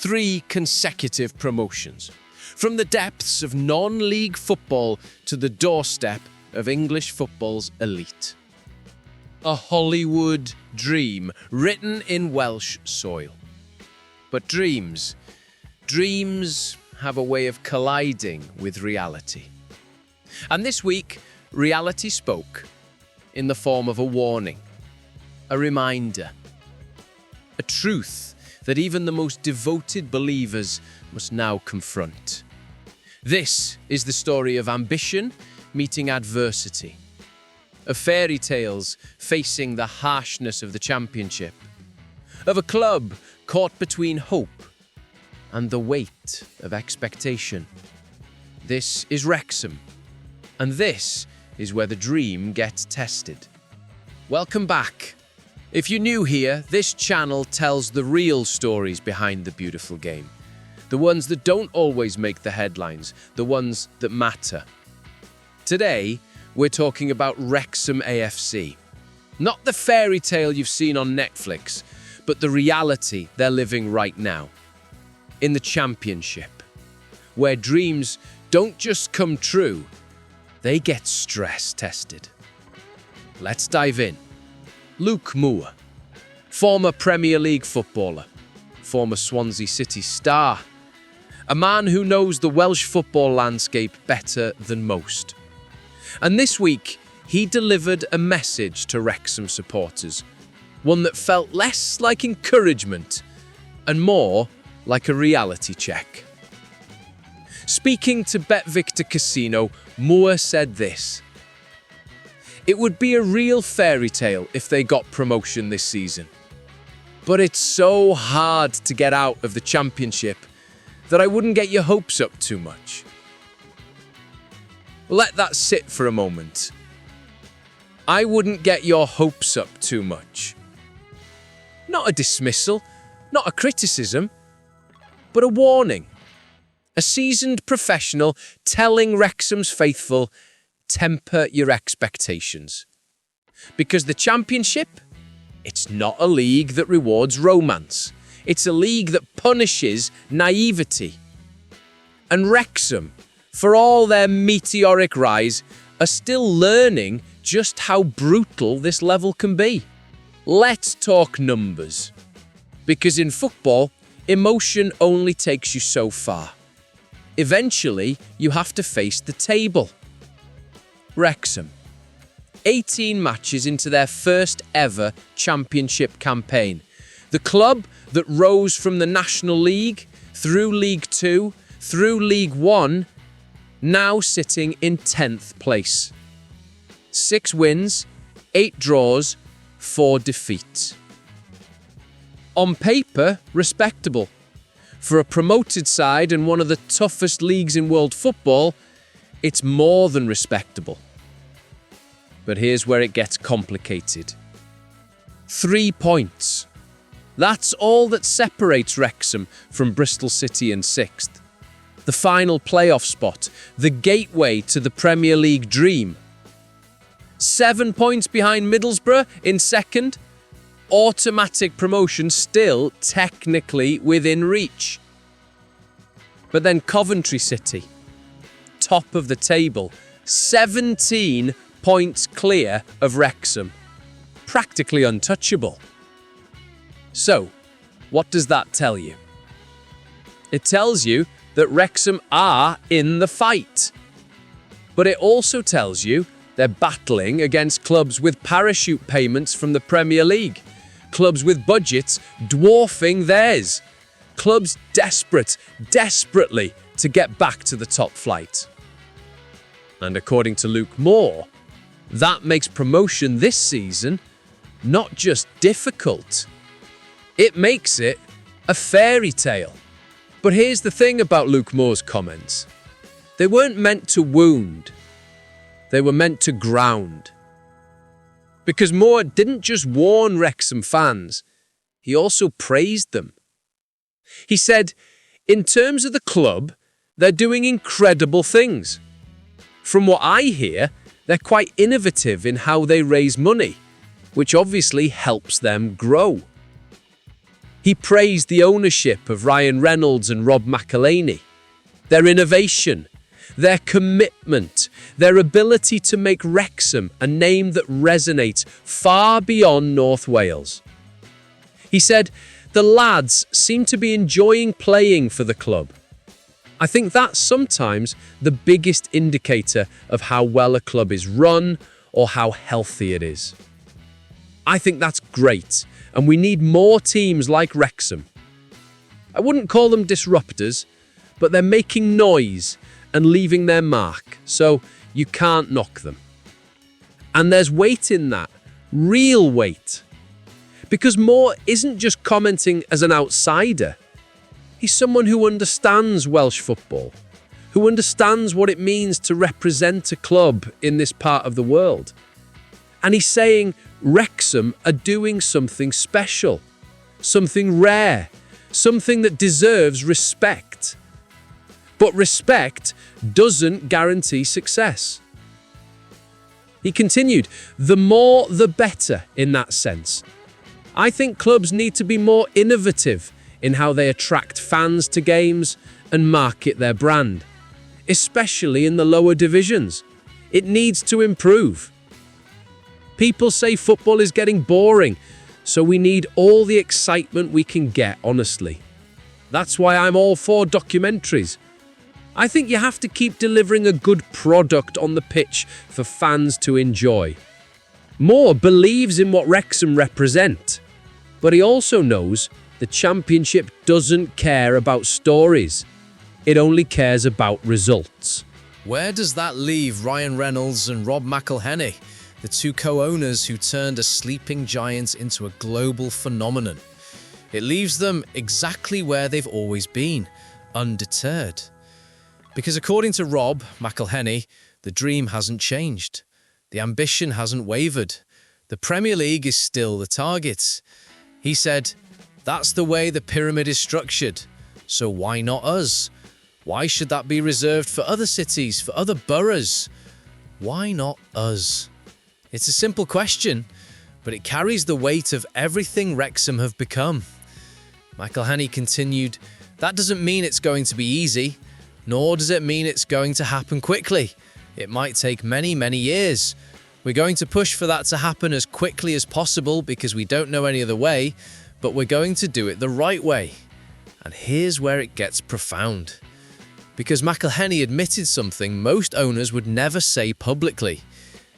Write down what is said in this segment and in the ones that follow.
3 consecutive promotions. From the depths of non-league football to the doorstep of English football's elite. A Hollywood dream written in Welsh soil. But dreams have a way of colliding with reality. And this week, reality spoke in the form of a warning, a reminder, a truth that even the most devoted believers must now confront. This is the story of ambition meeting adversity, of fairy tales facing the harshness of the Championship, of a club caught between hope and the weight of expectation. This is Wrexham, and this is where the dream gets tested. Welcome back. If you're new here, this channel tells the real stories behind the beautiful game. The ones that don't always make the headlines, the ones that matter. Today, we're talking about Wrexham AFC. Not the fairy tale you've seen on Netflix, but the reality they're living right now. In the Championship, where dreams don't just come true, they get stress tested. Let's dive in. Luke Moore, former Premier League footballer, former Swansea City star, a man who knows the Welsh football landscape better than most. And this week, he delivered a message to Wrexham supporters, one that felt less like encouragement and more like a reality check. Speaking to BetVictor Casino, Moore said this: "It would be a real fairy tale if they got promotion this season. But it's so hard to get out of the Championship that I wouldn't get your hopes up too much." Let that sit for a moment. I wouldn't get your hopes up too much. Not a dismissal, not a criticism, but a warning. A seasoned professional telling Wrexham's faithful, temper your expectations. Because the Championship, it's not a league that rewards romance. It's a league that punishes naivety. And Wrexham, for all their meteoric rise, are still learning just how brutal this level can be. Let's talk numbers. Because in football, emotion only takes you so far. Eventually, you have to face the table. Wrexham, 18 matches into their first ever Championship campaign. The club that rose from the National League, through League 2, through League 1, now sitting in 10th place. 6 wins, 8 draws, 4 defeats. On paper, respectable. For a promoted side and one of the toughest leagues in world football, it's more than respectable. But here's where it gets complicated. 3 points. That's all that separates Wrexham from Bristol City in 6th. The final playoff spot, the gateway to the Premier League dream. 7 points behind Middlesbrough in 2nd. Automatic promotion still technically within reach. But then Coventry City, top of the table, 17 points clear of Wrexham, practically untouchable. So, what does that tell you? It tells you that Wrexham are in the fight. But it also tells you they're battling against clubs with parachute payments from the Premier League, clubs with budgets dwarfing theirs, clubs desperately to get back to the top flight. And according to Luke Moore, that makes promotion this season not just difficult, it makes it a fairy tale. But here's the thing about Luke Moore's comments. They weren't meant to wound, they were meant to ground. Because Moore didn't just warn Wrexham fans, he also praised them. He said, in terms of the club, they're doing incredible things. From what I hear, they're quite innovative in how they raise money, which obviously helps them grow. He praised the ownership of Ryan Reynolds and Rob McElhenney, their innovation, their commitment, their ability to make Wrexham a name that resonates far beyond North Wales. He said, "The lads seem to be enjoying playing for the club." I think that's sometimes the biggest indicator of how well a club is run or how healthy it is. I think that's great, and we need more teams like Wrexham. I wouldn't call them disruptors, but they're making noise and leaving their mark, so you can't knock them. And there's weight in that, real weight. Because Moore isn't just commenting as an outsider. He's someone who understands Welsh football, who understands what it means to represent a club in this part of the world. And he's saying Wrexham are doing something special, something rare, something that deserves respect. But respect doesn't guarantee success. He continued, "The more the better in that sense. I think clubs need to be more innovative in how they attract fans to games and market their brand, especially in the lower divisions. It needs to improve. People say football is getting boring, so we need all the excitement we can get, honestly. That's why I'm all for documentaries. I think you have to keep delivering a good product on the pitch for fans to enjoy." Moore believes in what Wrexham represent, but he also knows the Championship doesn't care about stories. It only cares about results. Where does that leave Ryan Reynolds and Rob McElhenney, the two co-owners who turned a sleeping giant into a global phenomenon? It leaves them exactly where they've always been, undeterred. Because according to Rob McElhenney, the dream hasn't changed. The ambition hasn't wavered. The Premier League is still the target. He said, "That's the way the pyramid is structured. So why not us? Why should that be reserved for other cities, for other boroughs? Why not us?" It's a simple question, but it carries the weight of everything Wrexham have become. McElhenney continued, "That doesn't mean it's going to be easy, nor does it mean it's going to happen quickly. It might take many, many years. We're going to push for that to happen as quickly as possible because we don't know any other way, but we're going to do it the right way." And here's where it gets profound. Because McElhenney admitted something most owners would never say publicly.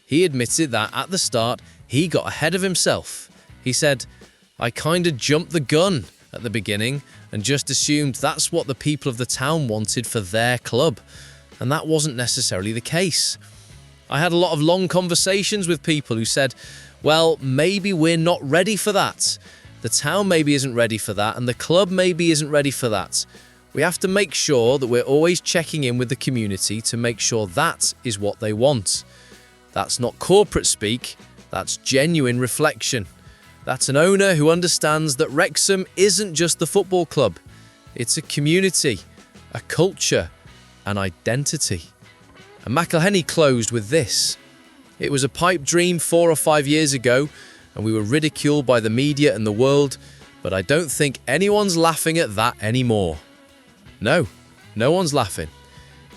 He admitted that at the start, he got ahead of himself. He said, "I kinda jumped the gun at the beginning and just assumed that's what the people of the town wanted for their club. And that wasn't necessarily the case. I had a lot of long conversations with people who said, well, maybe we're not ready for that. The town maybe isn't ready for that, and the club maybe isn't ready for that. We have to make sure that we're always checking in with the community to make sure that is what they want. That's not corporate speak, that's genuine reflection. That's an owner who understands that Wrexham isn't just the football club. It's a community, a culture, an identity." And McElhenney closed with this. "It was a pipe dream 4 or 5 years ago, and we were ridiculed by the media and the world, but I don't think anyone's laughing at that anymore." No one's laughing,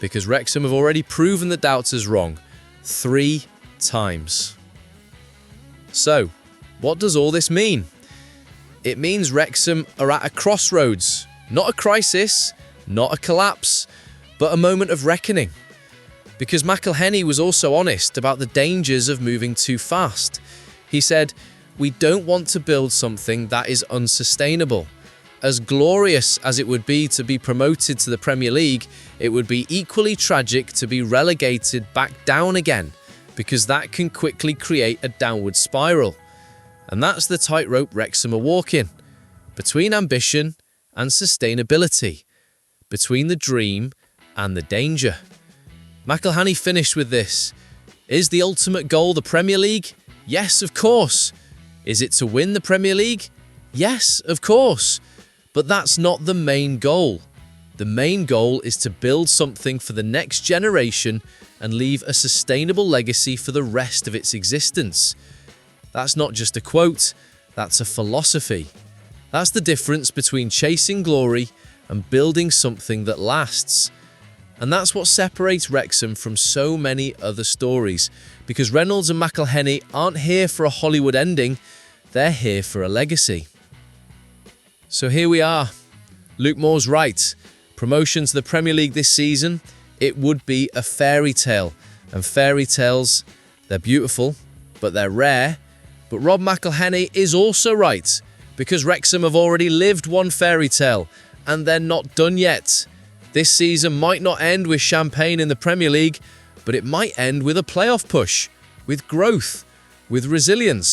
because Wrexham have already proven the doubters wrong 3 times. So, what does all this mean? It means Wrexham are at a crossroads, not a crisis, not a collapse, but a moment of reckoning. Because McElhenney was also honest about the dangers of moving too fast. He said, "We don't want to build something that is unsustainable. As glorious as it would be to be promoted to the Premier League, it would be equally tragic to be relegated back down again, because that can quickly create a downward spiral. And that's the tightrope Wrexham are walking, between ambition and sustainability, between the dream and the danger." McElhenney finished with this. Is the ultimate goal the Premier League? Yes, of course. Is it to win the Premier League? Yes, of course. But that's not the main goal. The main goal is to build something for the next generation and leave a sustainable legacy for the rest of its existence. That's not just a quote, that's a philosophy. That's the difference between chasing glory and building something that lasts. And that's what separates Wrexham from so many other stories, because Reynolds and McElhenney aren't here for a Hollywood ending, they're here for a legacy. So here we are. Luke Moore's right. Promotion to the Premier League this season, it would be a fairy tale. And fairy tales, they're beautiful, but they're rare. But Rob McElhenney is also right, because Wrexham have already lived one fairy tale, and they're not done yet. This season might not end with champagne in the Premier League, but it might end with a playoff push, with growth, with resilience.